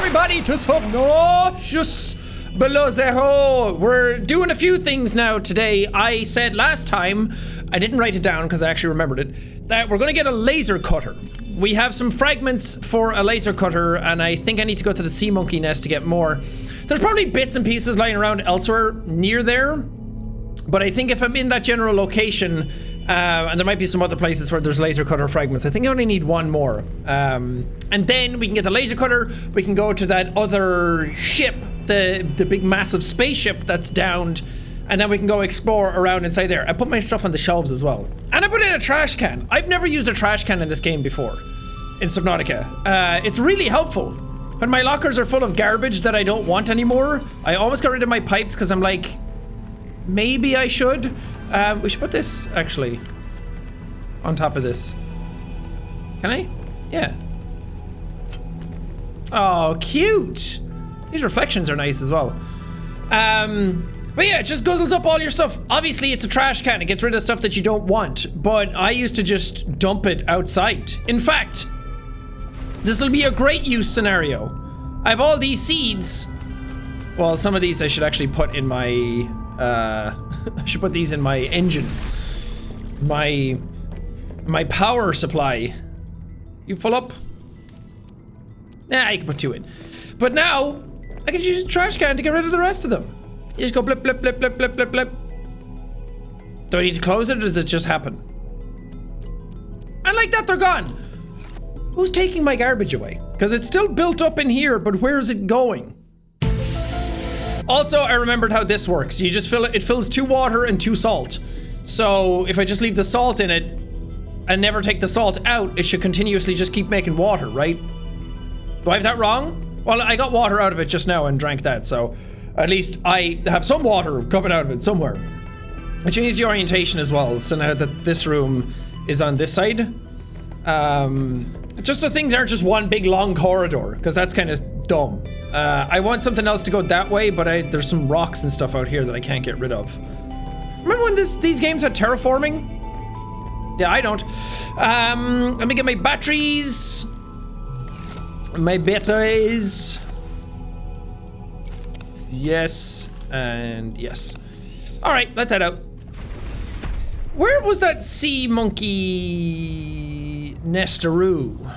everybody to Subnautica Below Zero. We're doing a few things now today. I said last time, I didn't write it down because I actually remembered it, that we're gonna get a laser cutter. We have some fragments for a laser cutter, and I think I need to go to the sea monkey nest to get more. There's probably bits and pieces lying around elsewhere near there, but I think if I'm in that general location, and there might be some other places where there's laser cutter fragments, I think I only need one more. And then we can get the laser cutter, we can go to that other ship, the big massive spaceship that's downed, and then we can go explore around inside there. I put my stuff on the shelves as well. And I put in a trash can. I've never used a trash can in this game before, in Subnautica. It's really helpful. When my lockers are full of garbage that I don't want anymore, I almost got rid of my pipes because I'm like, maybe I should. We should put this, actually, on top of this. Can I? Yeah. Oh, cute. These reflections are nice as well. But yeah, it just guzzles up all your stuff. Obviously, it's a trash can. It gets rid of stuff that you don't want. But I used to just dump it outside. In fact, this will be a great use scenario. I have all these seeds. Well, some of these I should actually put in my... I should put these in my engine. My power supply. You full up? Nah, you can put 2 in. But now, I can use a trash can to get rid of the rest of them. You just go blip, blip, blip, blip, blip, blip, blip. Do I need to close it, or does it just happen? And like that, they're gone. Who's taking my garbage away? Because it's still built up in here, but where is it going? Also, I remembered how this works. You just fill it, it fills 2 water and 2 salt. So if I just leave the salt in it and never take the salt out, it should continuously just keep making water, right? Do I have that wrong? Well, I got water out of it just now and drank that, so at least I have some water coming out of it somewhere. I changed the orientation as well, so now that this room is on this side. Just so things aren't just one big long corridor, because that's kind of dumb. I want something else to go that way, but there's some rocks and stuff out here that I can't get rid of. Remember when these games had terraforming? Yeah, I don't. Let me get my batteries. My batteries. Yes, and yes. All right, let's head out. Where was that sea monkey nestaroo?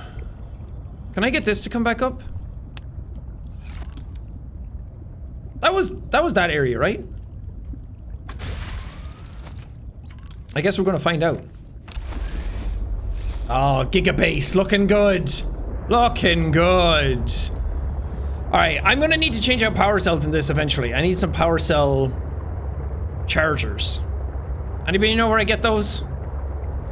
Can I get this to come back up? That was that area, right? I guess we're gonna find out. Oh, Gigabase, looking good. Looking good. Alright, I'm gonna need to change out power cells in this eventually. I need some power cell chargers. Anybody know where I get those?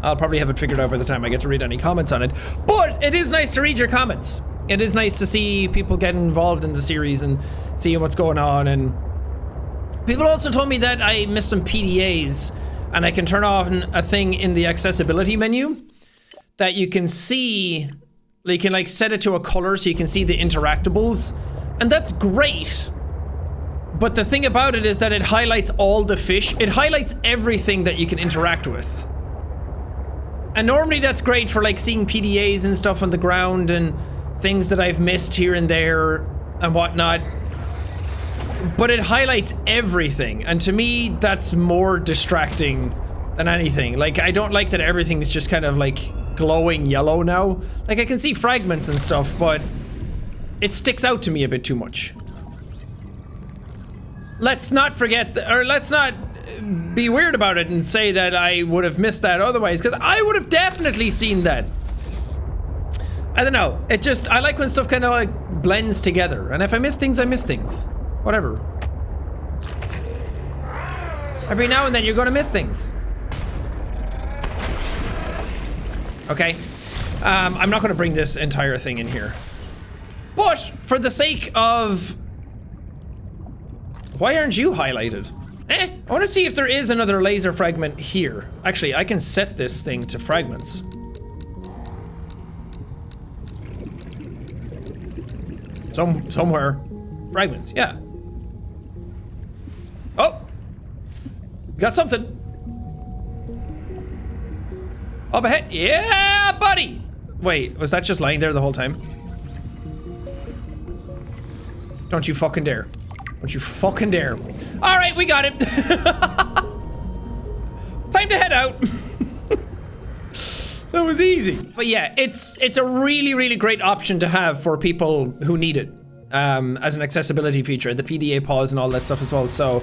I'll probably have it figured out by the time I get to read any comments on it. But it is nice to read your comments. It is nice to see people getting involved in the series and seeing what's going on. And people also told me that I missed some PDAs, and I can turn on a thing in the accessibility menu that you can see. You can like set it to a color so you can see the interactables, and that's great. But the thing about it is that it highlights all the fish. It highlights everything that you can interact with. And normally that's great for like seeing PDAs and stuff on the ground and things that I've missed here and there and whatnot. But it highlights everything, and to me that's more distracting than anything. Like, I don't like that everything is just kind of like glowing yellow now. Like, I can see fragments and stuff, but it sticks out to me a bit too much. Let's not forget, or let's not be weird about it and say that I would have missed that otherwise, because I would have definitely seen that. I don't know, it just, I like when stuff kind of like blends together, and if I miss things, I miss things. Whatever. Every now and then you're gonna miss things. Okay. I'm not gonna bring this entire thing in here. But, for the sake of... Why aren't you highlighted? I wanna see if there is another laser fragment here. Actually, I can set this thing to fragments. Somewhere. Fragments, yeah. Oh! Got something. Up ahead. Yeah, buddy! Wait, was that just lying there the whole time? Don't you fucking dare. Don't you fucking dare. All right, we got it. Time to head out. That was easy. But yeah, it's a really, really great option to have for people who need it as an accessibility feature, the PDA pause and all that stuff as well. So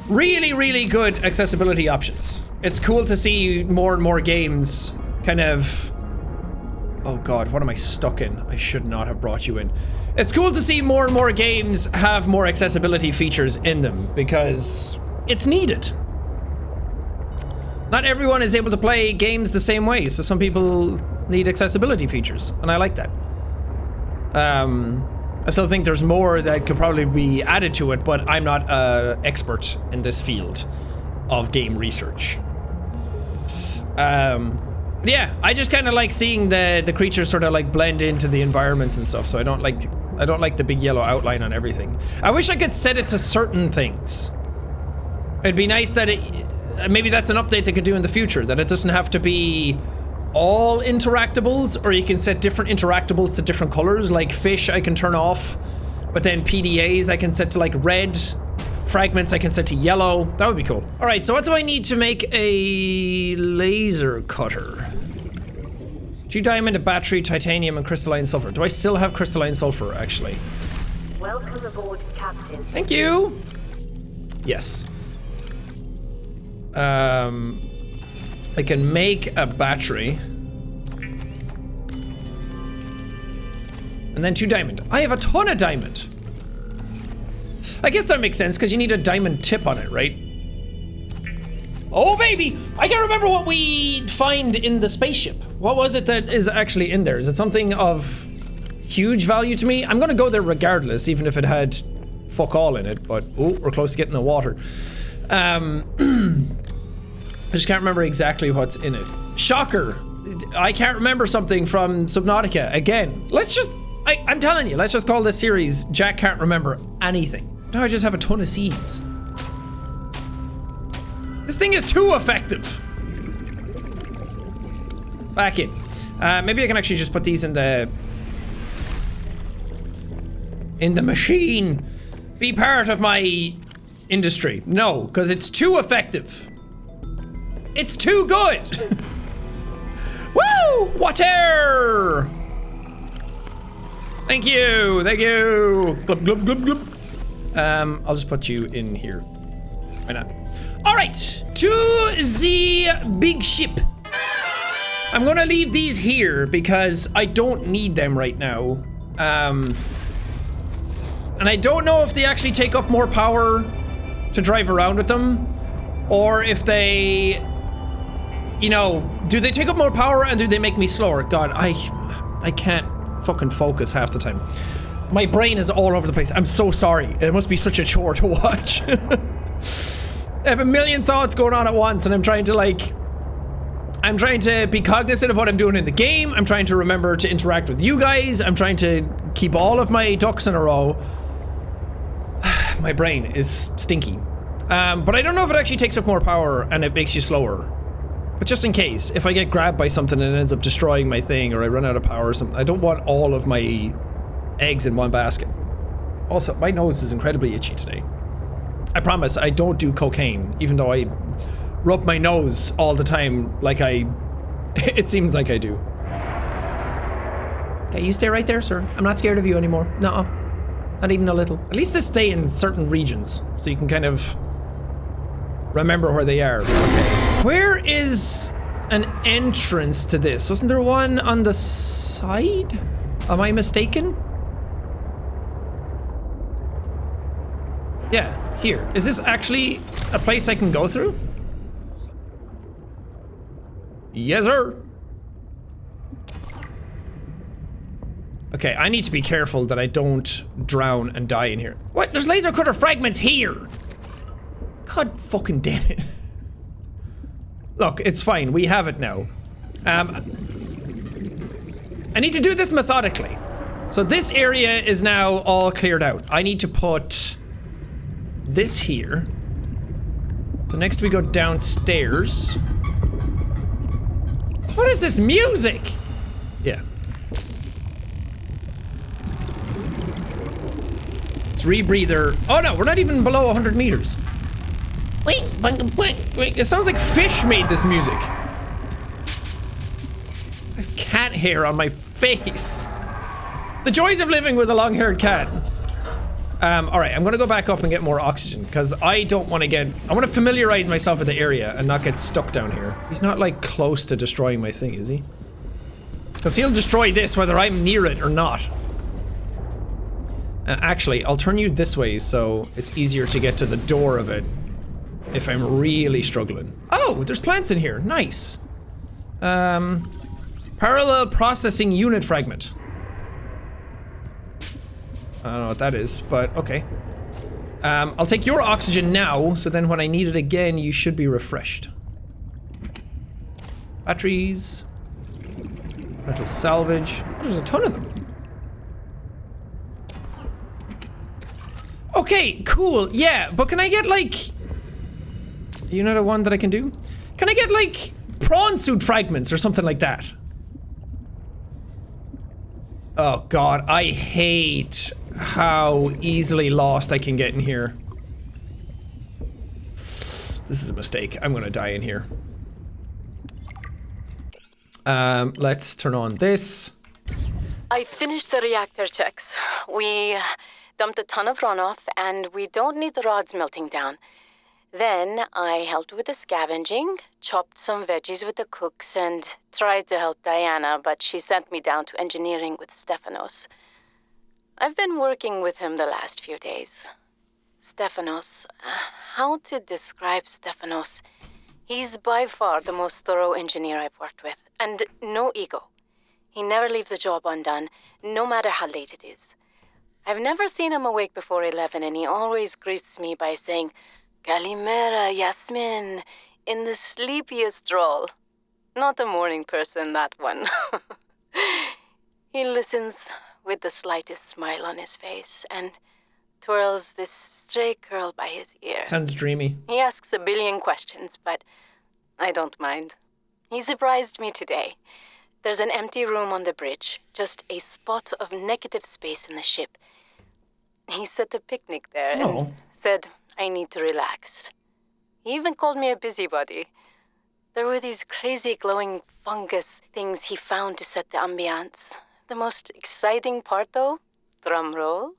really, really good accessibility options. It's cool to see more and more games kind of... Oh God, what am I stuck in? I should not have brought you in. It's cool to see more and more games have more accessibility features in them because it's needed. Not everyone is able to play games the same way, so some people need accessibility features, and I like that. I still think there's more that could probably be added to it, but I'm not an expert in this field of game research. Yeah, I just kind of like seeing the creatures sort of like blend into the environments and stuff, so I don't like the big yellow outline on everything. I wish I could set it to certain things. It'd be nice that maybe that's an update they could do in the future, that it doesn't have to be all interactables, or you can set different interactables to different colors. Like fish I can turn off, but then PDAs I can set to like red, fragments I can set to yellow. That would be cool. All right, so what do I need to make a laser cutter? 2 diamond, a battery, titanium, and crystalline sulfur. Do I still have crystalline sulfur, actually? Welcome aboard, Captain. Thank you. Yes. I can make a battery. And then 2 diamond. I have a ton of diamond. I guess that makes sense because you need a diamond tip on it, right? Oh baby! I can't remember what we find in the spaceship. What was it that is actually in there? Is it something of huge value to me? I'm gonna go there regardless, even if it had fuck all in it, but oh, we're close to getting the water. I just can't remember exactly what's in it. Shocker! I can't remember something from Subnautica. Again, let's just, I'm telling you, let's just call this series Jack Can't Remember Anything. Now I just have a ton of seeds. This thing is too effective. Back in. Maybe I can actually just put these in the machine. Be part of my industry. No, because it's too effective. It's too good. Woo! Water! Thank you, thank you. Glub, glub, glub, glub. I'll just put you in here. Why not? All right, to the big ship. I'm gonna leave these here because I don't need them right now. And I don't know if they actually take up more power to drive around with them, or if they, you know, do they take up more power and do they make me slower? God, I can't fucking focus half the time. My brain is all over the place. I'm so sorry. It must be such a chore to watch. I have a million thoughts going on at once, and I'm trying to be cognizant of what I'm doing in the game. I'm trying to remember to interact with you guys. I'm trying to keep all of my ducks in a row. My brain is stinky. But I don't know if it actually takes up more power and it makes you slower. But just in case, if I get grabbed by something and it ends up destroying my thing, or I run out of power or something, I don't want all of my eggs in one basket. Also, my nose is incredibly itchy today. I promise I don't do cocaine, even though I rub my nose all the time like it seems like I do. Okay, you stay right there, sir. I'm not scared of you anymore. Nuh-uh. Not even a little. At least they stay in certain regions, so you can kind of remember where they are. Okay. Where is an entrance to this? Wasn't there one on the side? Am I mistaken? Yeah, here. Is this actually a place I can go through? Yes, sir. Okay, I need to be careful that I don't drown and die in here. What? There's laser cutter fragments here! God fucking damn it. Look, it's fine. We have it now. I need to do this methodically. So this area is now all cleared out. I need to put this here. So next we go downstairs. What is this music? Yeah. It's rebreather. Oh no, we're not even below 100 meters. Wait, it sounds like fish made this music. I have cat hair on my face. The joys of living with a long-haired cat. Alright, I'm gonna go back up and get more oxygen, because I don't want to get... I want to familiarize myself with the area and not get stuck down here. He's not, like, close to destroying my thing, is he? Because he'll destroy this whether I'm near it or not. And actually, I'll turn you this way so it's easier to get to the door of it if I'm really struggling. Oh, there's plants in here. Nice. Parallel processing unit fragment. I don't know what that is, but okay. I'll take your oxygen now, so then when I need it again, you should be refreshed. Batteries. Metal salvage. Oh, there's a ton of them. Okay, cool. Yeah, but can I get, like... You know the one that I can do? Can I get, like, prawn suit fragments or something like that? Oh god, I hate how easily lost I can get in here. This is a mistake. I'm gonna die in here. Let's turn on this. I finished the reactor checks. We dumped a ton of runoff, and we don't need the rods melting down. Then I helped with the scavenging, chopped some veggies with the cooks, and tried to help Diana, but she sent me down to engineering with Stefanos. I've been working with him the last few days. Stefanos, how to describe Stefanos? He's by far the most thorough engineer I've worked with, and no ego. He never leaves a job undone, no matter how late it is. I've never seen him awake before 11, and he always greets me by saying, Kalimera, Yasmin, in the sleepiest drawl. Not a morning person, that one. He listens with the slightest smile on his face and twirls this stray curl by his ear. Sounds dreamy. He asks a billion questions, but I don't mind. He surprised me today. There's an empty room on the bridge, just a spot of negative space in the ship. He set a picnic there and said I need to relax. He even called me a busybody. There were these crazy glowing fungus things he found to set the ambiance. The most exciting part, though, drum roll,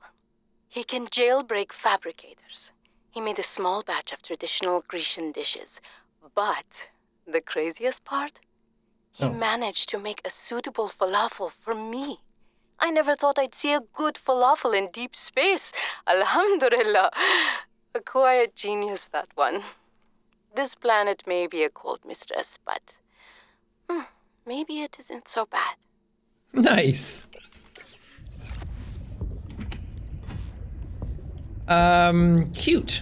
he can jailbreak fabricators. He made a small batch of traditional Grecian dishes. But the craziest part? He managed to make a suitable falafel for me. I never thought I'd see a good falafel in deep space. Alhamdulillah. A quiet genius, that one. This planet may be a cold mistress, but maybe it isn't so bad. Nice. Cute.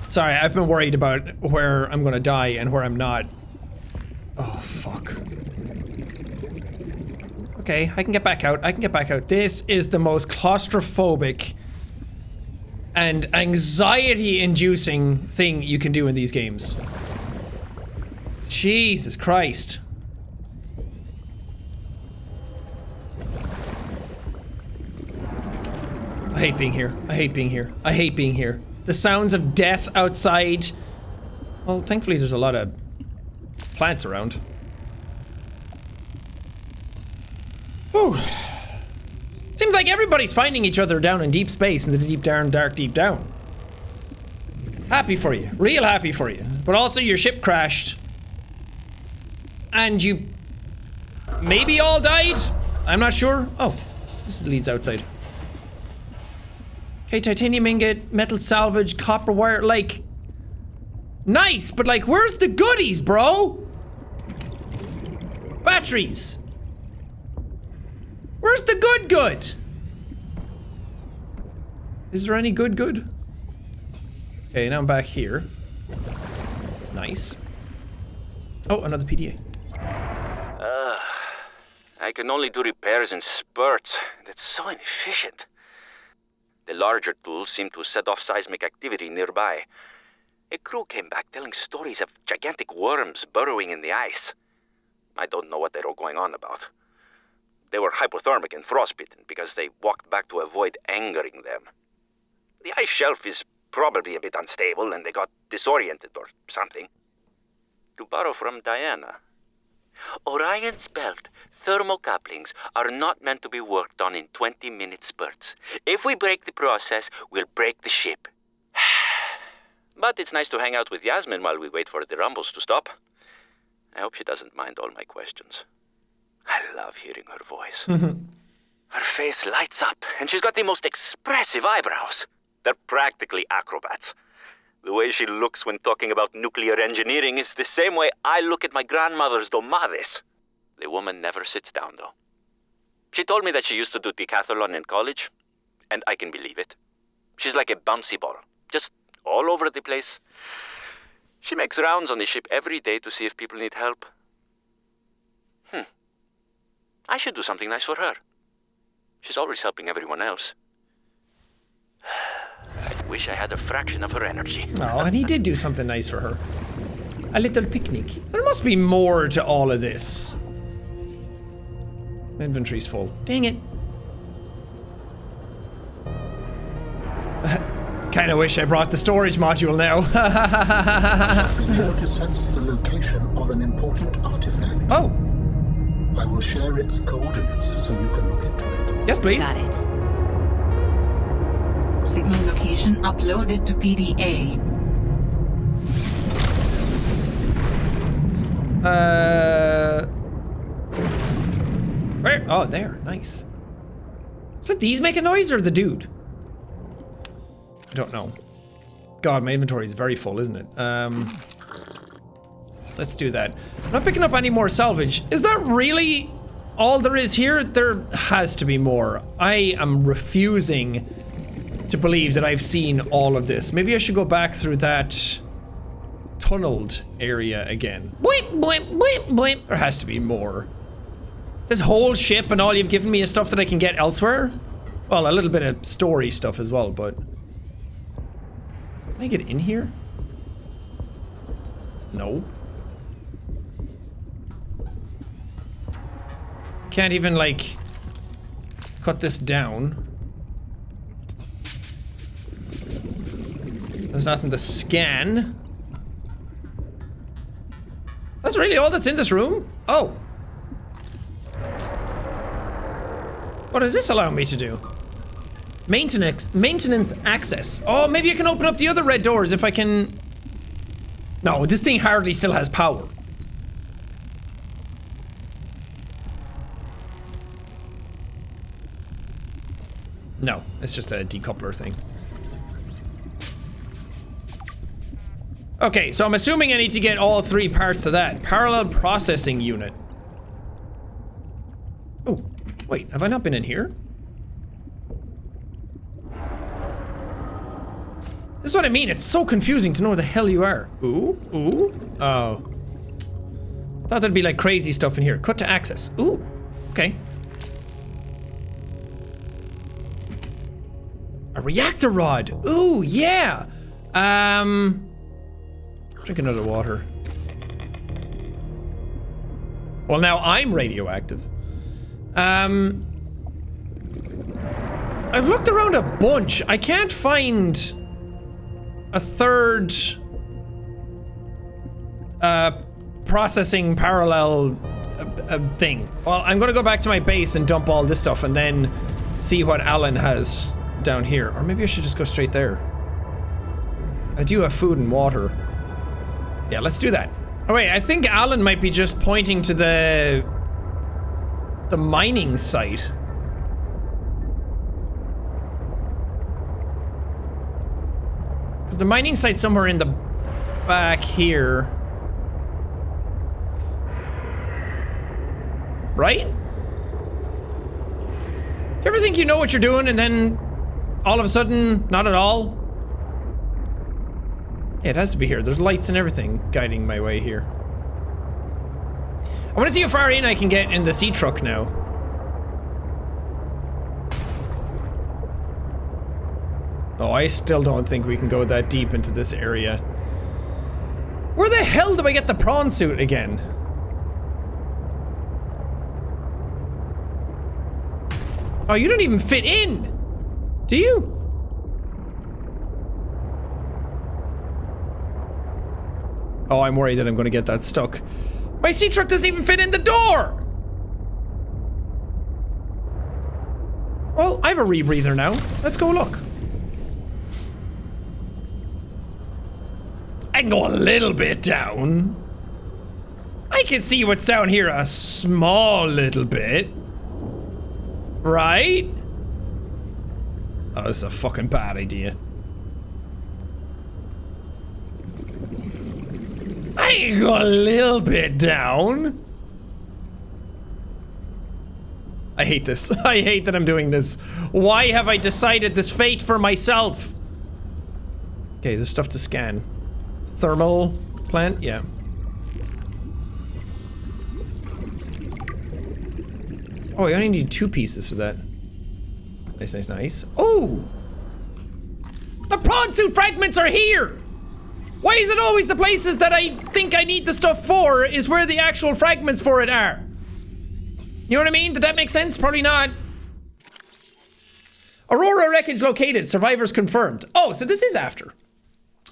Sorry, I've been worried about where I'm gonna die and where I'm not. Oh, fuck. Okay, I can get back out. I can get back out. This is the most claustrophobic and anxiety-inducing thing you can do in these games. Jesus Christ. I hate being here. I hate being here. I hate being here. The sounds of death outside. Well, thankfully there's a lot of plants around. Whew. Seems like everybody's finding each other down in deep space, in the deep down, dark deep down. Happy for you. Real happy for you. But also your ship crashed. And you maybe all died? I'm not sure. Oh, this leads outside. Okay, titanium ingot, metal salvage, copper wire, like... Nice, but like, where's the goodies, bro? Batteries. Where's the good? Is there any good? Okay, now I'm back here. Nice. Oh, another PDA. I can only do repairs in spurts. That's so inefficient. The larger tools seem to set off seismic activity nearby. A crew came back telling stories of gigantic worms burrowing in the ice. I don't know what they were going on about. They were hypothermic and frostbitten because they walked back to avoid angering them. The ice shelf is probably a bit unstable and they got disoriented or something. To borrow from Diana, Orion's belt thermocouplings are not meant to be worked on in 20-minute spurts. If we break the process, we'll break the ship. But it's nice to hang out with Yasmin while we wait for the rumbles to stop. I hope she doesn't mind all my questions. I love hearing her voice. Her face lights up, and she's got the most expressive eyebrows. They're practically acrobats. The way she looks when talking about nuclear engineering is the same way I look at my grandmother's domades. The woman never sits down, though. She told me that she used to do decathlon in college, and I can believe it. She's like a bouncy ball, just all over the place. She makes rounds on the ship every day to see if people need help. I should do something nice for her. She's always helping everyone else. I wish I had a fraction of her energy. Oh, and he did do something nice for her. A little picnic. There must be more to all of this. My inventory's full. Dang it. Kinda wish I brought the storage module now. Be able to sense the location of an important artifact. Oh. I will share its coordinates so you can look into it. Yes, please. Got it. Signal location uploaded to PDA. Where? Oh, there. Nice. Is that these making noise or the dude? I don't know. God, my inventory is very full, isn't it? Let's do that. I'm not picking up any more salvage. Is that really all there is here? There has to be more. I am refusing to believe that I've seen all of this. Maybe I should go back through that tunneled area again. Boip, boip, boip, boip. There has to be more. This whole ship and all you've given me is stuff that I can get elsewhere? Well, a little bit of story stuff as well, but... Can I get in here? No. Can't even, like, cut this down. There's nothing to scan. That's really all that's in this room? Oh. What does this allow me to do? Maintenance access. Oh, maybe I can open up the other red doors if I can... No, this thing hardly still has power. No, it's just a decoupler thing. Okay, so I'm assuming I need to get all three parts to that. Parallel processing unit. Oh, wait, have I not been in here? This is what I mean, it's so confusing to know where the hell you are. Ooh, ooh, oh. Thought there'd be like crazy stuff in here. Cut to access. Ooh, okay. A reactor rod. Ooh, yeah. Drink another water. Well, now I'm radioactive. I've looked around a bunch. I can't find a third processing parallel thing. Well, I'm gonna go back to my base and dump all this stuff and then see what Alan has down here. Or maybe I should just go straight there. I do have food and water. Yeah, let's do that. Oh wait, I think Alan might be just pointing to the mining site. Because the mining site's somewhere in the back here. Right? Do you ever think you know what you're doing and then all of a sudden, not at all? Yeah, it has to be here. There's lights and everything guiding my way here. I want to see how far in I can get in the sea truck now. Oh, I still don't think we can go that deep into this area. Where the hell do I get the prawn suit again? Oh, you don't even fit in, do you? Oh, I'm worried that I'm gonna get that stuck. My sea truck doesn't even fit in the door! Well, I have a rebreather now. Let's go look. I can go a little bit down. I can see what's down here a small little bit. Right? Oh, this is a fucking bad idea. I can go a little bit down. I hate this. I hate that I'm doing this. Why have I decided this fate for myself? Okay, there's stuff to scan. Thermal plant? Yeah. Oh, I only need 2 pieces for that. Nice, nice, nice. Oh! The prawn suit fragments are here! Why is it always the places that I think I need the stuff for is where the actual fragments for it are? You know what I mean? Did that make sense? Probably not. Aurora wreckage located. Survivors confirmed. Oh, so this is after.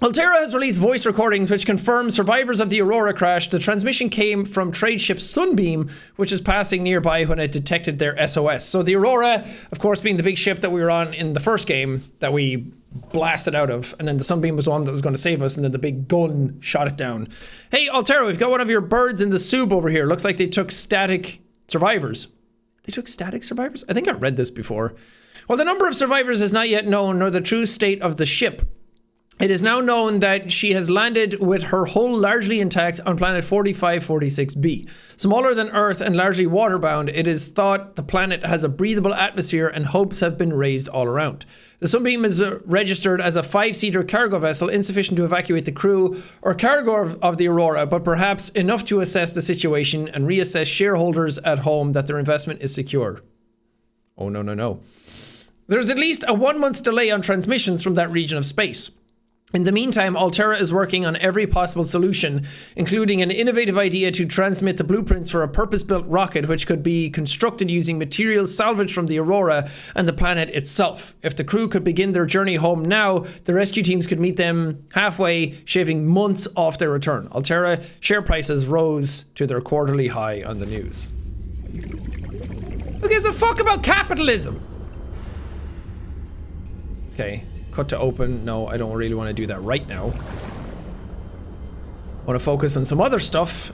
Altera has released voice recordings which confirm survivors of the Aurora crash. The transmission came from trade ship Sunbeam, which is passing nearby when it detected their SOS. So the Aurora, of course, being the big ship that we were on in the first game that we blasted out of, and then the Sunbeam was the one that was going to save us, and then the big gun shot it down. Hey, Altera, we've got one of your birds in the soup over here. Looks like they took static survivors. They took static survivors? I think I read this before. While the number of survivors is not yet known, nor the true state of the ship, it is now known that she has landed with her hull largely intact on planet 4546b. Smaller than Earth and largely waterbound, it is thought the planet has a breathable atmosphere and hopes have been raised all around. The Sunbeam is registered as a 5-seater cargo vessel, insufficient to evacuate the crew or cargo of the Aurora, but perhaps enough to assess the situation and reassess shareholders at home that their investment is secure. Oh, no, no, no. There's at least a 1-month delay on transmissions from that region of space. In the meantime, Altera is working on every possible solution, including an innovative idea to transmit the blueprints for a purpose-built rocket which could be constructed using materials salvaged from the Aurora and the planet itself. If the crew could begin their journey home now, the rescue teams could meet them halfway, shaving months off their return. Altera share prices rose to their quarterly high on the news. Who gives a fuck about capitalism? Okay. Cut to open. No, I don't really want to do that right now. I want to focus on some other stuff.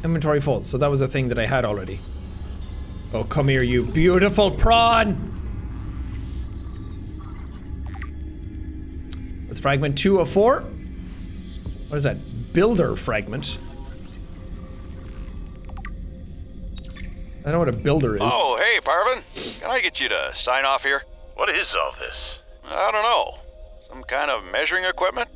Inventory full. So that was a thing that I had already. Oh, come here, you beautiful prawn! That's fragment 2 of 4. What is that? Builder fragment. I don't know what a builder is. Oh, hey, Parvin. Can I get you to sign off here? What is all this? I don't know. Some kind of measuring equipment?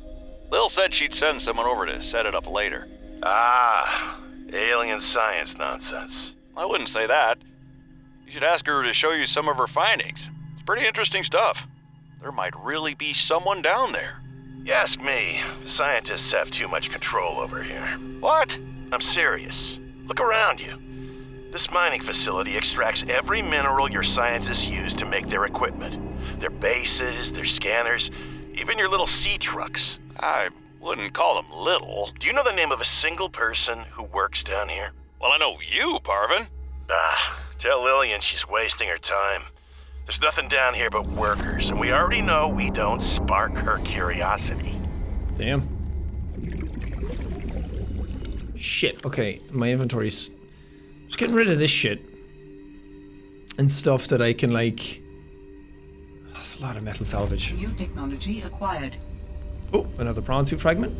Lil said she'd send someone over to set it up later. Ah, alien science nonsense. I wouldn't say that. You should ask her to show you some of her findings. It's pretty interesting stuff. There might really be someone down there. You ask me, the scientists have too much control over here. What? I'm serious. Look around you. This mining facility extracts every mineral your scientists use to make their equipment. Their bases, their scanners, even your little sea trucks. I wouldn't call them little. Do you know the name of a single person who works down here? Well, I know you, Parvin. Ah, tell Lillian she's wasting her time. There's nothing down here but workers, and we already know we don't spark her curiosity. Damn. Shit, okay, my inventory's... Just getting rid of this shit. And stuff that I can, like... That's a lot of metal salvage. New technology acquired. Oh, another prawn suit fragment.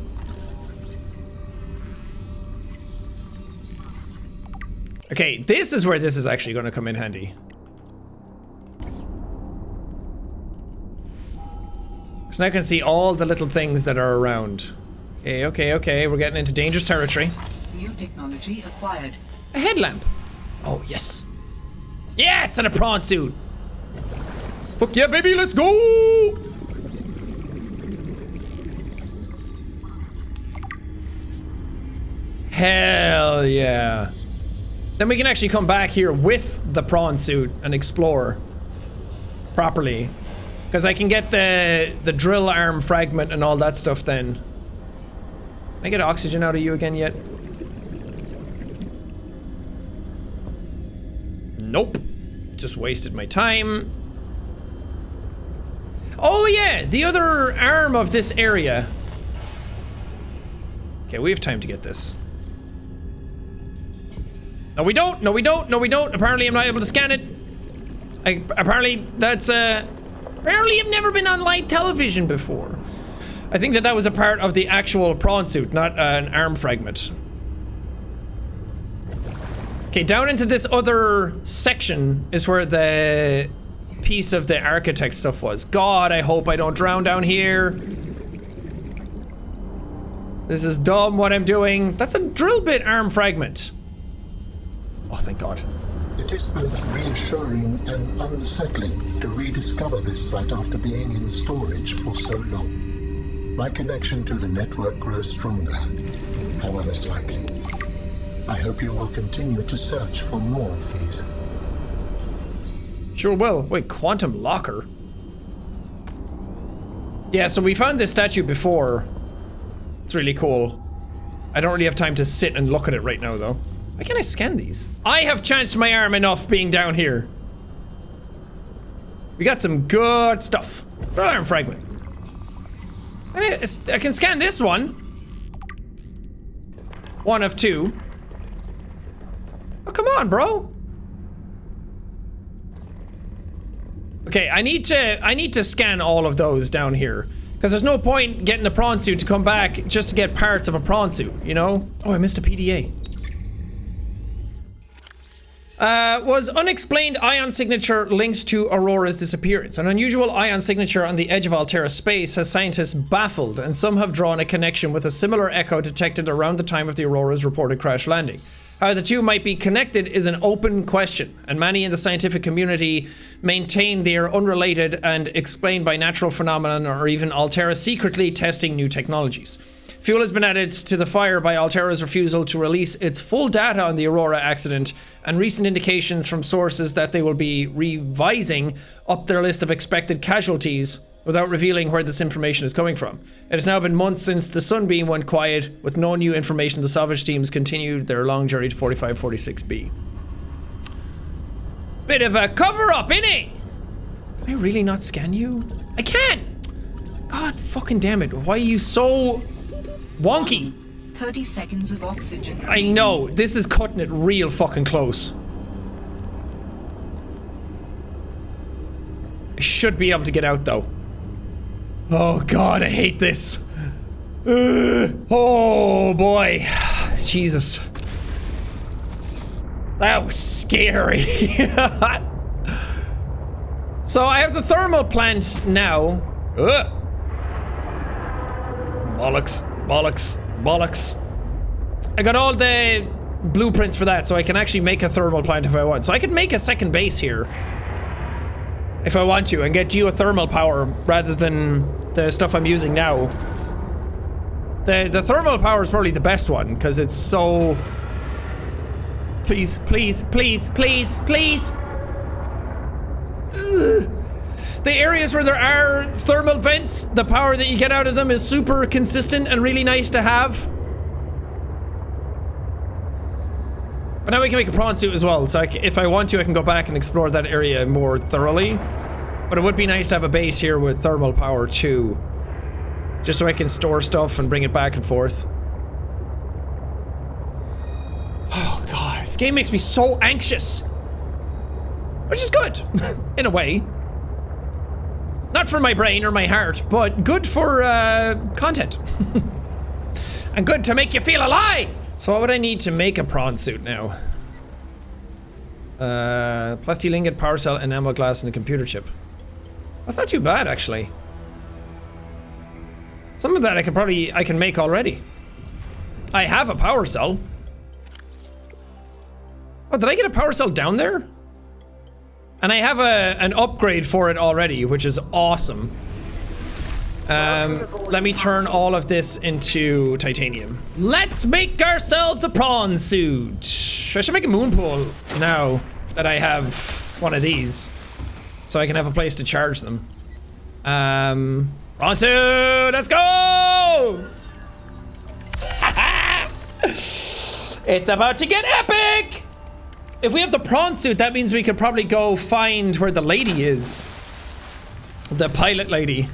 Okay, this is where this is actually going to come in handy. So now I can see all the little things that are around. Okay, okay, okay, we're getting into dangerous territory. New technology acquired. A headlamp. Oh, yes. Yes, and a prawn suit. Fuck yeah, baby, let's go! Hell yeah. Then we can actually come back here with the prawn suit and explore properly. Because I can get the drill arm fragment and all that stuff then. Can I get oxygen out of you again yet? Nope. Just wasted my time. Oh yeah, the other arm of this area. Okay, we have time to get this. No we don't, no we don't, no we don't. Apparently I'm not able to scan it. Apparently that's apparently I've never been on live television before. I think that was a part of the actual prawn suit, not an arm fragment. Okay, down into this other section is where the piece of the architect stuff was. God, I hope I don't drown down here. This is dumb what I'm doing. That's a drill bit arm fragment. Oh, thank God. It is both reassuring and unsettling to rediscover this site after being in storage for so long. My connection to the network grows stronger, however slightly. I hope you will continue to search for more of these. Sure will. Wait, quantum locker? Yeah, so we found this statue before. It's really cool. I don't really have time to sit and look at it right now, though. Why can't I scan these? I have chanced my arm enough being down here. We got some good stuff. Arm fragment. I can scan this one. One of two. Oh, come on, bro. Okay, I need to scan all of those down here. Because there's no point getting a prawn suit to come back just to get parts of a prawn suit, you know? Oh, I missed a PDA. Was unexplained ion signature linked to Aurora's disappearance? An unusual ion signature on the edge of Altera space has scientists baffled, and some have drawn a connection with a similar echo detected around the time of the Aurora's reported crash landing. How the two might be connected is an open question, and many in the scientific community maintain they are unrelated and explained by natural phenomenon or even Altera secretly testing new technologies. Fuel has been added to the fire by Altera's refusal to release its full data on the Aurora accident, and recent indications from sources that they will be revising up their list of expected casualties without revealing where this information is coming from. It has now been months since the Sunbeam went quiet. With no new information, the salvage teams continued their long journey to 4546B. Bit of a cover-up, innit? Can I really not scan you? I can! God fucking damn it, why are you so wonky? 30 seconds of oxygen. I know, this is cutting it real fucking close. I should be able to get out though. Oh God, I hate this. Oh boy. Jesus. That was scary. So I have the thermal plant now. Bollocks, bollocks, bollocks. I got all the blueprints for that, so I can actually make a thermal plant if I want. So I could make a second base here if I want to and get geothermal power rather than the stuff I'm using now. The thermal power is probably the best one because it's so... Please, please, please, please, please. Ugh. The areas where there are thermal vents, the power that you get out of them is super consistent and really nice to have. But now we can make a prawn suit as well, so if I want to, I can go back and explore that area more thoroughly. But it would be nice to have a base here with thermal power too. Just so I can store stuff and bring it back and forth. Oh God, this game makes me so anxious. Which is good, in a way. Not for my brain or my heart, but good for content. And good to make you feel alive! So what would I need to make a prawn suit now? Plastic ingot, power cell, enamel glass, and a computer chip. That's not too bad, actually. Some of that I can make already. I have a power cell. Oh, did I get a power cell down there? And I have an upgrade for it already, which is awesome. Let me turn all of this into titanium. Let's make ourselves a prawn suit. I should make a moon pool now that I have one of these, so I can have a place to charge them. On to, let's go! It's about to get epic! If we have the prawn suit, that means we could probably go find where the lady is. The pilot lady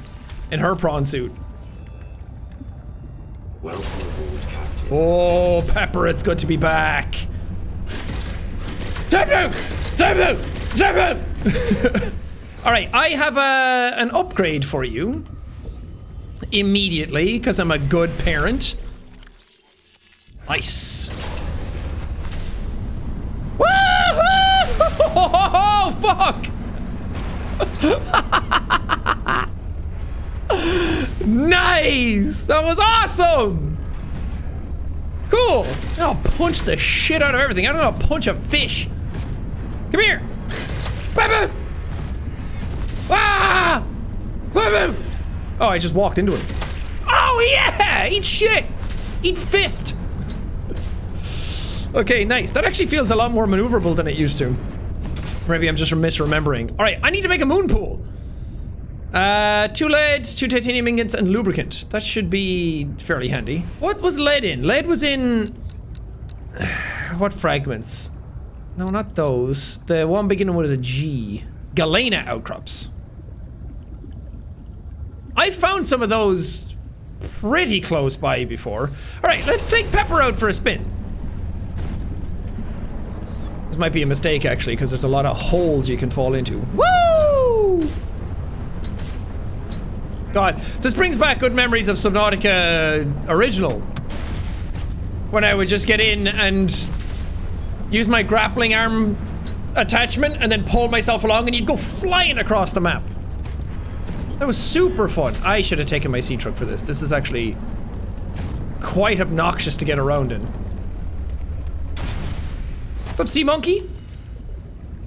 in her prawn suit. Welcome aboard, Captain. Oh, Pepper, it's good to be back. All right, I have an upgrade for you immediately because I'm a good parent. Nice. Woohoo! Oh, fuck! Nice! That was awesome! Cool! I'll punch the shit out of everything. I don't know how to punch a fish. Come here! Bam! Ah! Bam! Oh, I just walked into him. Oh, yeah! Eat shit! Eat fist! Okay, nice. That actually feels a lot more maneuverable than it used to. Maybe I'm just misremembering. All right, I need to make a moon pool. 2 lead, 2 titanium ingots, and lubricant. That should be fairly handy. What was lead in? Lead was in... what fragments? No, not those. The one beginning with a G. Galena outcrops. I found some of those pretty close by before. All right, let's take Pepper out for a spin. This might be a mistake, actually, because there's a lot of holes you can fall into. Woo! God, this brings back good memories of Subnautica Original. When I would just get in and use my grappling arm attachment and then pull myself along and you'd go flying across the map. That was super fun. I should have taken my sea truck for this. This is actually quite obnoxious to get around in. What's up, sea monkey?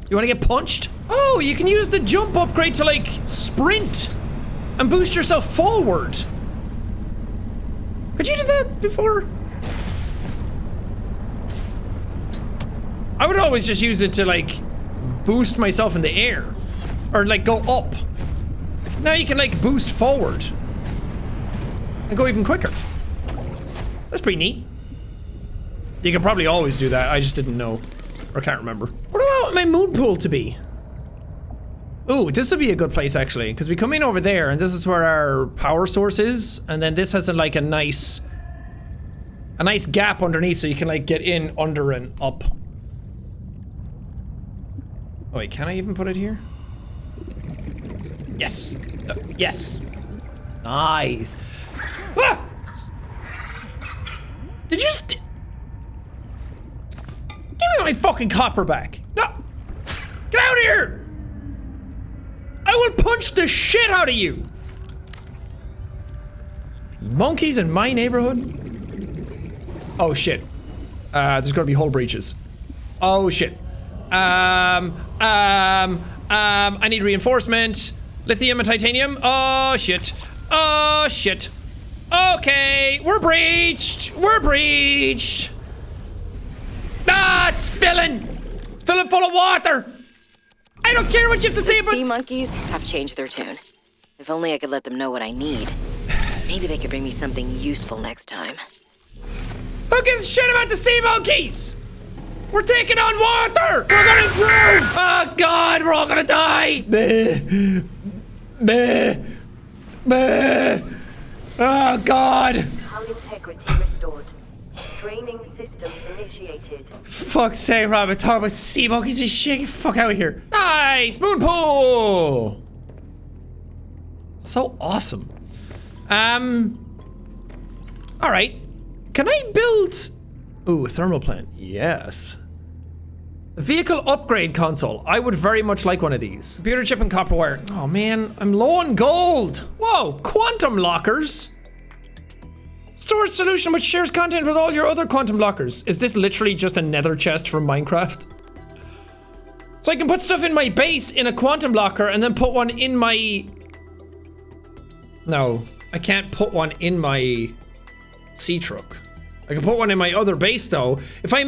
You wanna get punched? Oh, you can use the jump upgrade to like sprint and boost yourself forward. Could you do that before? I would always just use it to like boost myself in the air or like go up. Now you can like boost forward and go even quicker. That's pretty neat. You can probably always do that. I just didn't know or can't remember. What do I want my moon pool to be? Ooh, this would be a good place actually, because we come in over there and this is where our power source is, and then this has a nice gap underneath so you can like get in, under, and up. Oh wait, can I even put it here? Yes. Yes. Nice. Ah! Did you just... Give me my fucking copper back. No. Get out of here. I will punch the shit out of you. Monkeys in my neighborhood? Oh shit. There's gonna be hull breaches. Oh shit. I need reinforcement. Lithium and titanium. Oh shit. Oh shit. Okay, we're breached. We're breached. Ah, it's filling. It's filling full of water. I don't care what you have to say about— sea monkeys have changed their tune. If only I could let them know what I need. Maybe they could bring me something useful next time. Who gives a shit about the sea monkeys? We're taking on water! We're gonna drown! Oh god, we're all gonna die! Bleh. Bleh. Bleh. Oh god! Hull integrity restored. Draining systems initiated. Fuck's sake, Robert, talk about sea monkeys and shit. Get the fuck out of here. Nice! Moon pool! So awesome. Alright. Can I build... Ooh, a thermal plant. Yes. Vehicle upgrade console. I would very much like one of these. Computer chip and copper wire. Oh man, I'm low on gold. Whoa, quantum lockers. Storage solution which shares content with all your other quantum lockers. Is this literally just a nether chest from Minecraft? So I can put stuff in my base in a quantum locker and then put one in my... No, I can't put one in my sea truck. I can put one in my other base though. If I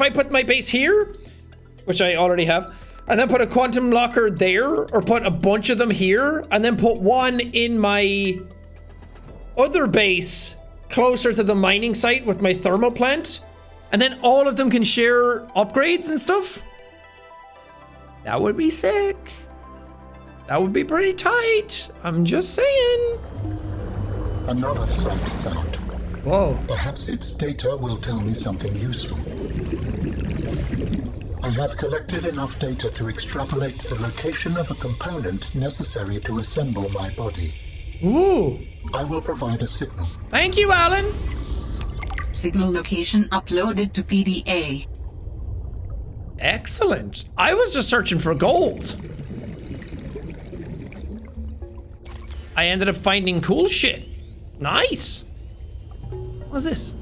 put my base here, which I already have, and then put a quantum locker there, or put a bunch of them here, and then put one in my other base closer to the mining site with my thermal plant, and then all of them can share upgrades and stuff. That would be sick. That would be pretty tight. I'm just saying. Another site found. Whoa. Perhaps its data will tell me something useful. I have collected enough data to extrapolate the location of a component necessary to assemble my body. Ooh. I will provide a signal. Thank you, Alan. Signal location uploaded to PDA. Excellent. I was just searching for gold. I ended up finding cool shit. Nice. What's this?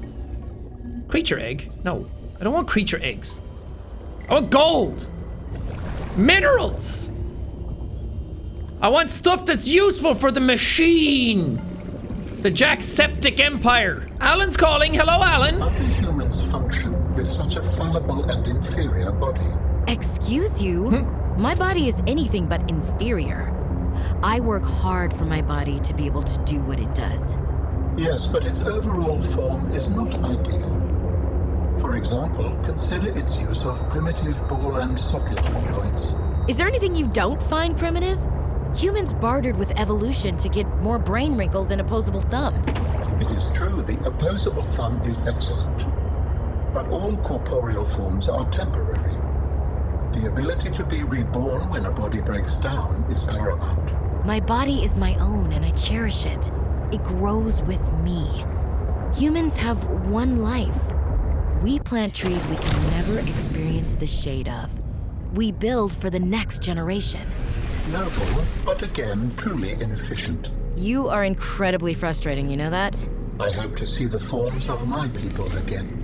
Creature egg? No, I don't want creature eggs. I want gold. Minerals. I want stuff that's useful for the machine. The Jackseptic Empire. Alan's calling. Hello, Alan. How do humans function with such a fallible and inferior body? Excuse you? My body is anything but inferior. I work hard for my body to be able to do what it does. Yes, but its overall form is not ideal. For example, consider its use of primitive ball and socket joints. Is there anything you don't find primitive? Humans bartered with evolution to get more brain wrinkles and opposable thumbs. It is true, the opposable thumb is excellent. But all corporeal forms are temporary. The ability to be reborn when a body breaks down is paramount. My body is my own and I cherish it. It grows with me. Humans have one life. We plant trees we can never experience the shade of. We build for the next generation. Noble, but again, truly inefficient. You are incredibly frustrating, you know that? I hope to see the forms of my people again.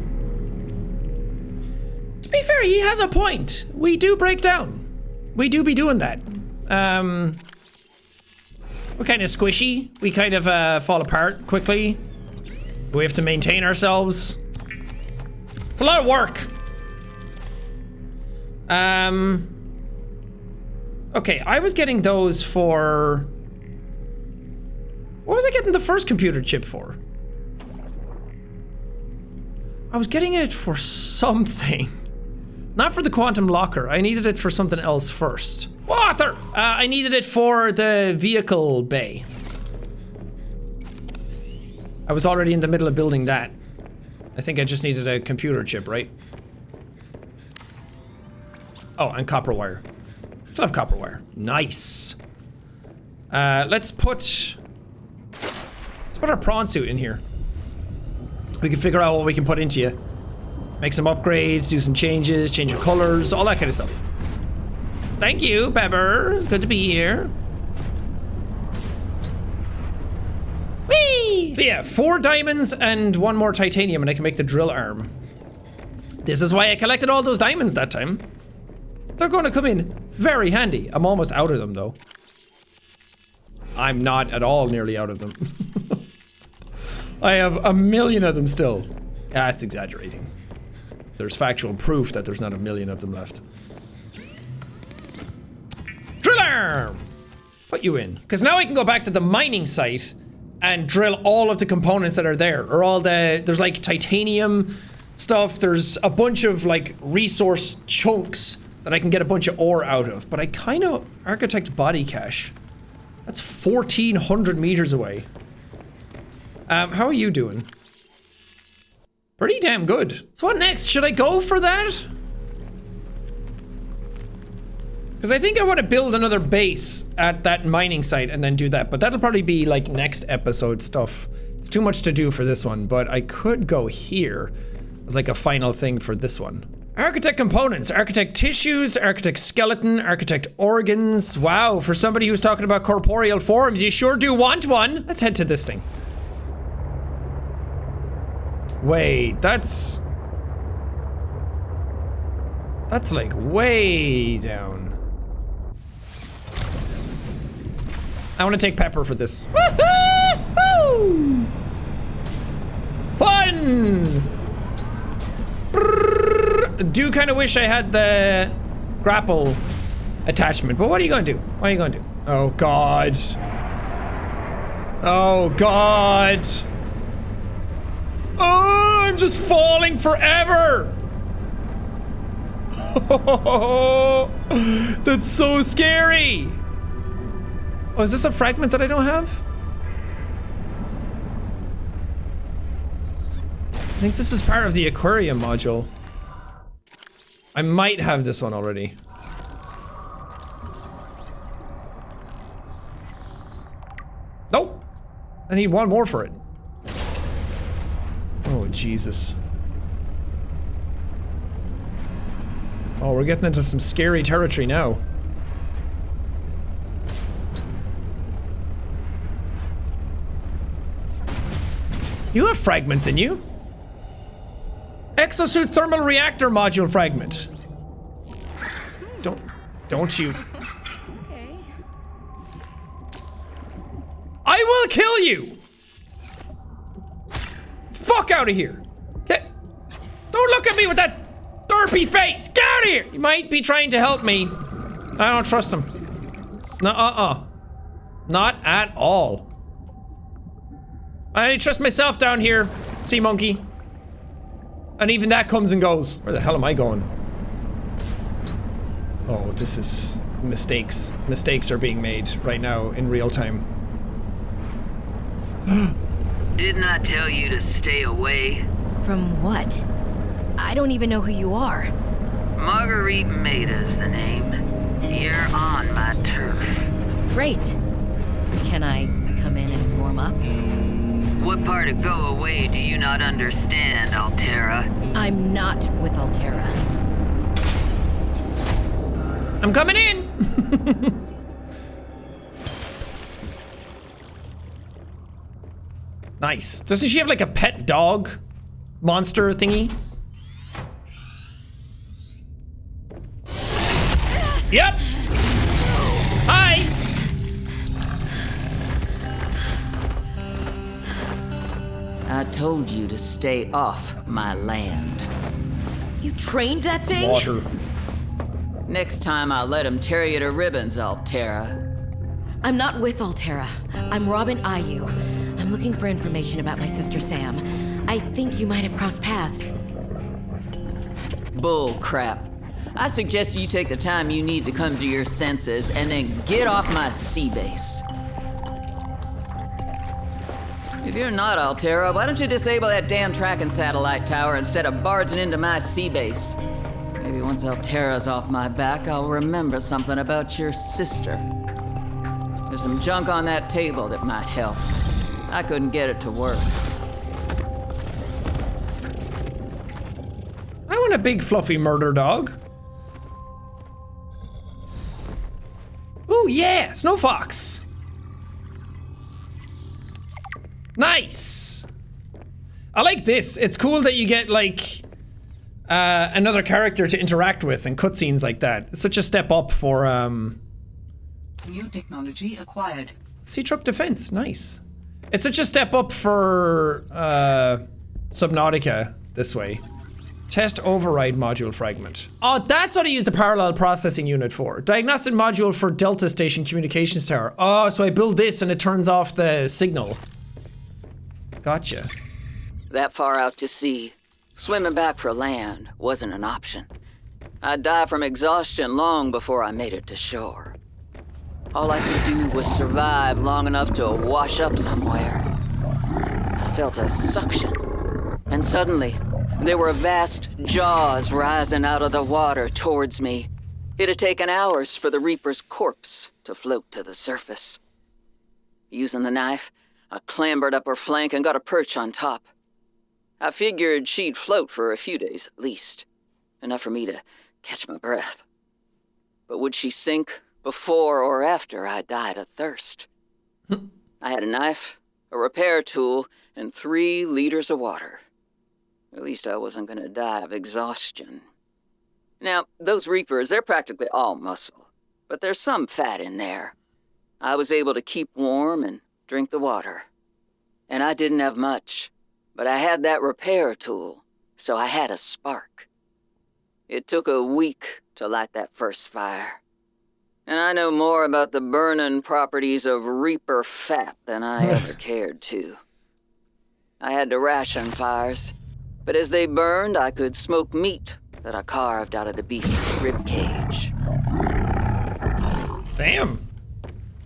To be fair, he has a point. We do break down. We do be doing that. We're kind of squishy. We kind of fall apart quickly. We have to maintain ourselves. It's a lot of work. Okay, I was getting those for... What was I getting the first computer chip for? I was getting it for something. Not for the quantum locker. I needed it for something else first. Water! I needed it for the vehicle bay. I was already in the middle of building that. I think I just needed a computer chip, right? Oh, and copper wire. Still have copper wire. Nice. Let's put our prawn suit in here. We can figure out what we can put into you. Make some upgrades, do some changes, change your colors, all that kind of stuff. Thank you, Pepper. It's good to be here. Whee! So yeah, 4 diamonds and 1 more titanium and I can make the drill arm. This is why I collected all those diamonds that time. They're going to come in very handy. I'm almost out of them though. I'm not at all nearly out of them. I have a million of them still. That's exaggerating. There's factual proof that there's not a million of them left. Drill arm! Put you in. Because now I can go back to the mining site and drill all of the components that are there. Or all the, there's like titanium stuff. There's a bunch of like resource chunks that I can get a bunch of ore out of. But I kind of, architect body cache. That's 1,400 meters away. How are you doing? Pretty damn good. So what next? Should I go for that? Because I think I want to build another base at that mining site and then do that. But that'll probably be like next episode stuff. It's too much to do for this one, but I could go here as like a final thing for this one. Architect components, architect tissues, architect skeleton, architect organs. Wow, for somebody who's talking about corporeal forms, you sure do want one. Let's head to this thing. Wait, that's like way down. I want to take Pepper for this. Woohoo! Fun! Do kind of wish I had the grapple attachment. But what are you gonna do? What are you gonna do? Oh God. Oh God. Oh, I'm just falling forever. That's so scary. Oh, is this a fragment that I don't have? I think this is part of the aquarium module. I might have this one already. Nope. I need one more for it. Oh, Jesus. Oh, we're getting into some scary territory now. You have fragments in you. Exosuit thermal reactor module fragment. Don't shoot. Okay. I will kill you! Fuck out of here! Don't look at me with that derpy face! Get out of here! You might be trying to help me. I don't trust him. No, not at all. I trust myself down here, sea monkey. And even that comes and goes. Where the hell am I going? Oh, this is mistakes. Mistakes are being made right now in real time. Didn't I tell you to stay away? From what? I don't even know who you are. Marguerite Maida's the name. You're on my turf. Great. Can I come in and warm up? What part of go away do you not understand, Altera? I'm not with Altera. I'm coming in! Nice. Doesn't she have like a pet dog monster thingy? Yep! Hi! I told you to stay off my land. You trained that thing? Water. Next time I'll let him tear you to ribbons, Altera. I'm not with Altera. I'm Robin Ayu. I'm looking for information about my sister Sam. I think you might have crossed paths. Bull crap. I suggest you take the time you need to come to your senses and then get off my sea base. If you're not Altera, why don't you disable that damn tracking satellite tower instead of barging into my sea base? Maybe once Altera's off my back, I'll remember something about your sister. There's some junk on that table that might help. I couldn't get it to work. I want a big fluffy murder dog. Ooh, yeah, Snow Fox. Nice. I like this. It's cool that you get like another character to interact with and cutscenes like that. It's such a step up for New technology acquired. sea truck defense. Nice. It's such a step up for Subnautica this way. Test override module fragment. Oh, that's what I use the parallel processing unit for. Diagnostic module for Delta Station communications tower. Oh, so I build this and it turns off the signal. Gotcha. That far out to sea, swimming back for land wasn't an option. I'd die from exhaustion long before I made it to shore. All I could do was survive long enough to wash up somewhere. I felt a suction, and suddenly, there were vast jaws rising out of the water towards me. It had taken hours for the Reaper's corpse to float to the surface. Using the knife, I clambered up her flank and got a perch on top. I figured she'd float for a few days at least, enough for me to catch my breath. But would she sink before or after I died of thirst? I had a knife, a repair tool, and 3 liters of water. At least I wasn't gonna die of exhaustion. Now, those Reapers, they're practically all muscle, but there's some fat in there. I was able to keep warm and drink the water. And I didn't have much, but I had that repair tool, so I had a spark. It took a week to light that first fire. And I know more about the burning properties of Reaper fat than I ever cared to. I had to ration fires, but as they burned, I could smoke meat that I carved out of the beast's rib cage. Damn.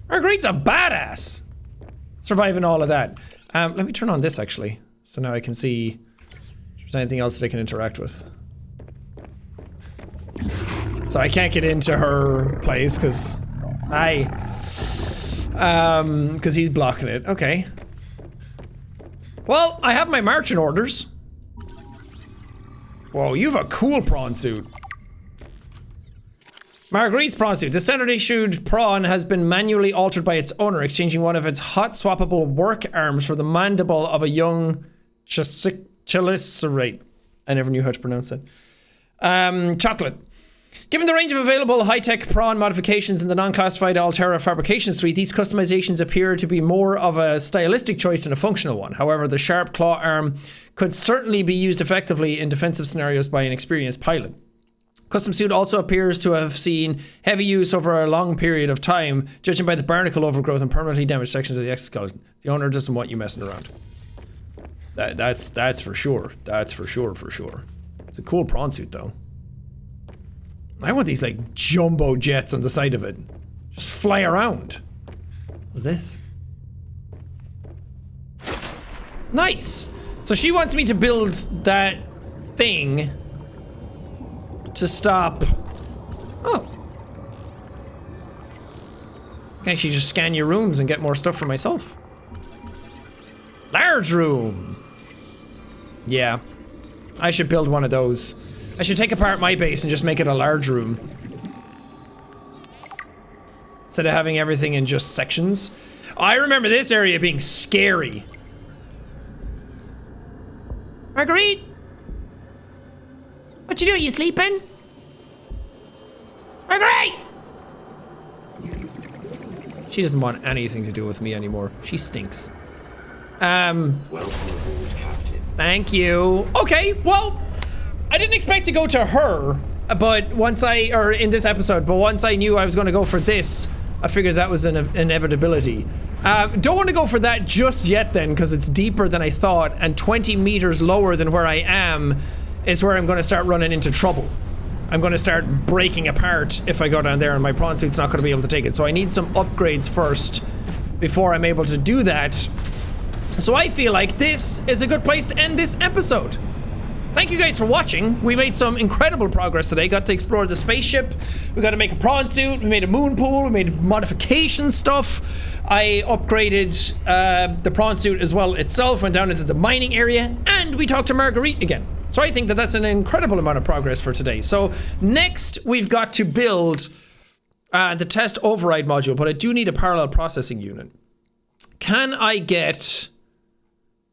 Marguerite's a badass. Surviving all of that. Let me turn on this actually, so now I can see if there's anything else that I can interact with. So I can't get into her place because because he's blocking it. Okay. Well, I have my marching orders. Whoa, you have a cool prawn suit. Marguerite's prawn suit. The standard issued prawn has been manually altered by its owner, exchanging one of its hot swappable work arms for the mandible of a young chalicerate. I never knew how to pronounce that. Chocolate. Given the range of available high-tech prawn modifications in the non-classified Altera fabrication suite, these customizations appear to be more of a stylistic choice than a functional one. However, the sharp claw arm could certainly be used effectively in defensive scenarios by an experienced pilot. Custom suit also appears to have seen heavy use over a long period of time, judging by the barnacle overgrowth and permanently damaged sections of the exoskeleton. The owner doesn't want you messing around. That's for sure. That's for sure. It's a cool prawn suit though. I want these like jumbo jets on the side of it. Just fly around. What's this? Nice. So she wants me to build that thing to stop. Oh. I can actually just scan your rooms and get more stuff for myself. Large room. Yeah. I should build one of those. I should take apart my base and just make it a large room. Instead of having everything in just sections. I remember this area being scary. Marguerite? What you doing? You sleeping? Marguerite! She doesn't want anything to do with me anymore. She stinks. Welcome aboard, Captain. Thank you. Okay, well, I didn't expect to go to her, but once in this episode, but once I knew I was going to go for this, I figured that was an inevitability. Don't want to go for that just yet then, because it's deeper than I thought, and 20 meters lower than where I am is where I'm going to start running into trouble. I'm going to start breaking apart if I go down there, and my prawn suit's not going to be able to take it. So I need some upgrades first before I'm able to do that. So I feel like this is a good place to end this episode. Thank you guys for watching. We made some incredible progress today. Got to explore the spaceship. We got to make a prawn suit. We made a moon pool. We made modification stuff. I upgraded the prawn suit as well itself. Went down into the mining area. And we talked to Marguerite again. So I think that that's an incredible amount of progress for today. So next we've got to build the test override module. But I do need a parallel processing unit. Can I get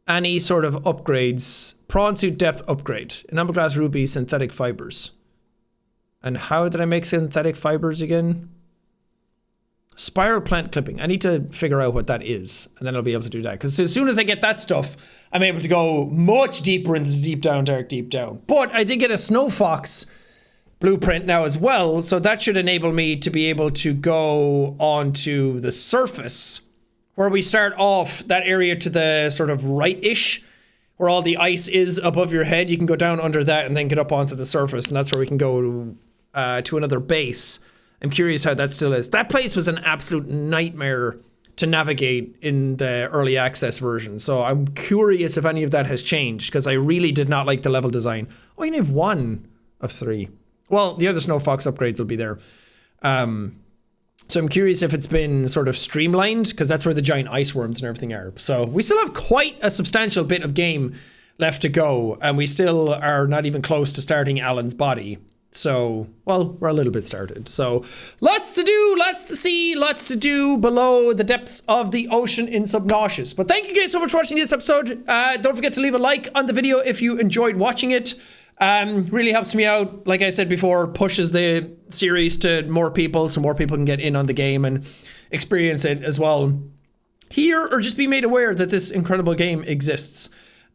any sort of upgrades? Prawn suit depth upgrade. Enamel glass ruby synthetic fibers. And how did I make synthetic fibers again? Spiral plant clipping. I need to figure out what that is, and then I'll be able to do that. Because as soon as I get that stuff, I'm able to go much deeper into the deep down, dark deep down. But I did get a snow fox blueprint now as well, so that should enable me to be able to go onto the surface, where we start off that area to the sort of right-ish, where all the ice is above your head. You can go down under that and then get up onto the surface, and that's where we can go to another base. I'm curious how that still is. That place was an absolute nightmare to navigate in the early access version, so I'm curious if any of that has changed, because I really did not like the level design. Oh, you have 1 of 3. Well, the other Snow Fox upgrades will be there. So I'm curious if it's been sort of streamlined, because that's where the giant ice worms and everything are. So we still have quite a substantial bit of game left to go, and we still are not even close to starting Alan's body. So, well, we're a little bit started. So lots to do, lots to see, lots to do below the depths of the ocean in Subnautica. But thank you guys so much for watching this episode. Don't forget to leave a like on the video if you enjoyed watching it. Really helps me out. Like I said before, pushes the series to more people, so more people can get in on the game and experience it as well here, or just be made aware that this incredible game exists.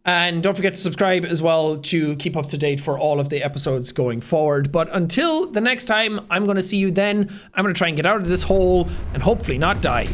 And don't forget to subscribe as well to keep up to date for all of the episodes going forward. But until the next time, I'm going to see you then. I'm going to try and get out of this hole and hopefully not die.